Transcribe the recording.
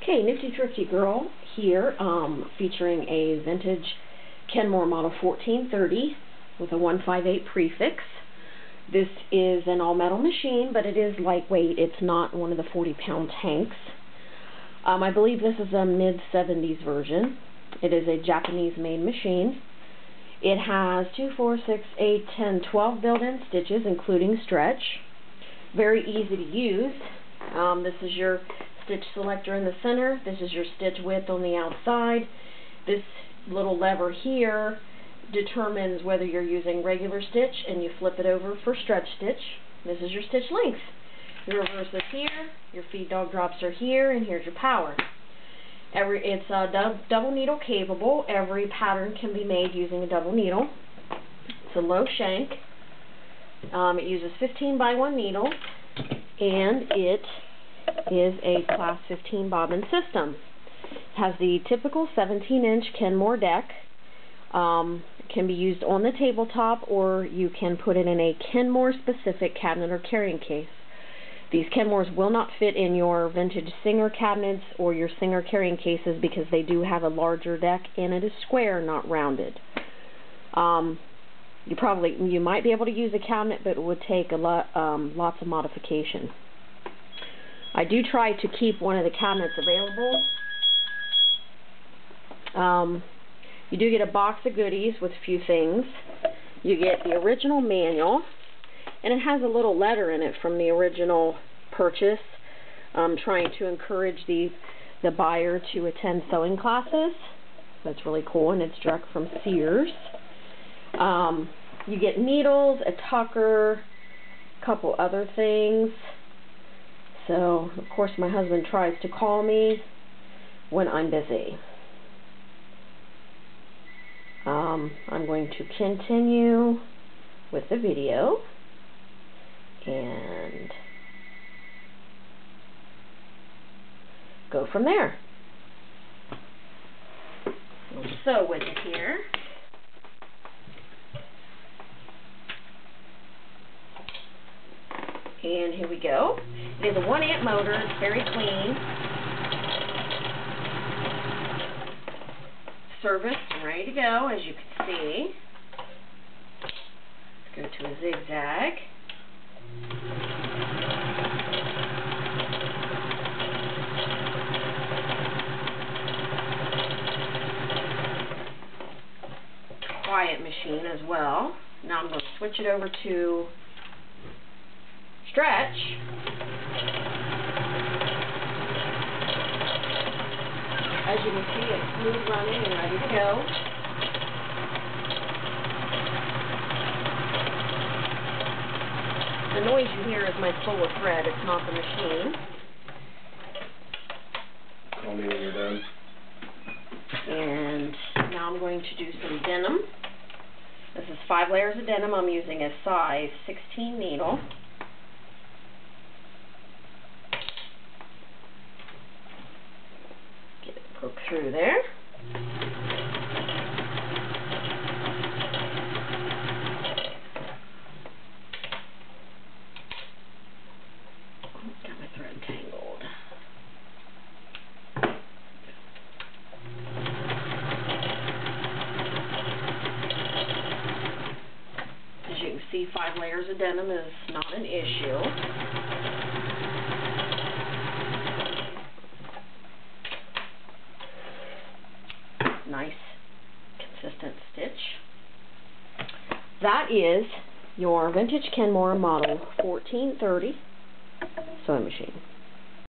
Okay, Nifty Thrifty Girl here, featuring a vintage Kenmore model 1430 with a 158 prefix. This is an all-metal machine, but it is lightweight. It's not one of the 40-pound tanks. I believe this is a mid-70s version. It is a Japanese-made machine. It has 2, 4, 6, 8, 10, 12 built-in stitches, including stretch. Very easy to use. This is your stitch selector in the center. This is your stitch width on the outside. This little lever here determines whether you're using regular stitch, and you flip it over for stretch stitch. This is your stitch length. Your reverse is here, your feed dog drops are here, and here's your power. It's double needle capable. Every pattern can be made using a double needle. It's a low shank. It uses 15 by 1 needle, and it is a class 15 bobbin system. It has the typical 17-inch Kenmore deck. It can be used on the tabletop, or you can put it in a Kenmore specific cabinet or carrying case. These Kenmores will not fit in your vintage Singer cabinets or your Singer carrying cases because they do have a larger deck, and it is square, not rounded. You might be able to use a cabinet, but it would take a lot, lots of modification. I do try to keep one of the cabinets available. You do get a box of goodies with a few things. You get the original manual, and it has a little letter in it from the original purchase, trying to encourage the buyer to attend sewing classes. That's really cool, and it's direct from Sears. You get needles, a tucker, a couple other things. So, of course, my husband tries to call me when I'm busy. I'm going to continue with the video and go from there. We'll sew with it here. And here we go. It is a 1-amp motor. It's very clean. Serviced and ready to go, as you can see. Let's go to a zigzag. Quiet machine as well. Now I'm going to switch it over to stretch. As you can see, it's smooth running and ready to go. The noise you hear is my spool of thread. It's not the machine. Call me when you're done. And now I'm going to do some denim. This is 5 layers of denim. I'm using a size 16 needle. Get it poked through there. Got my thread tangled. As you can see, 5 layers of denim is not an issue. Nice, consistent stitch. That is your vintage Kenmore model 1430 sewing machine.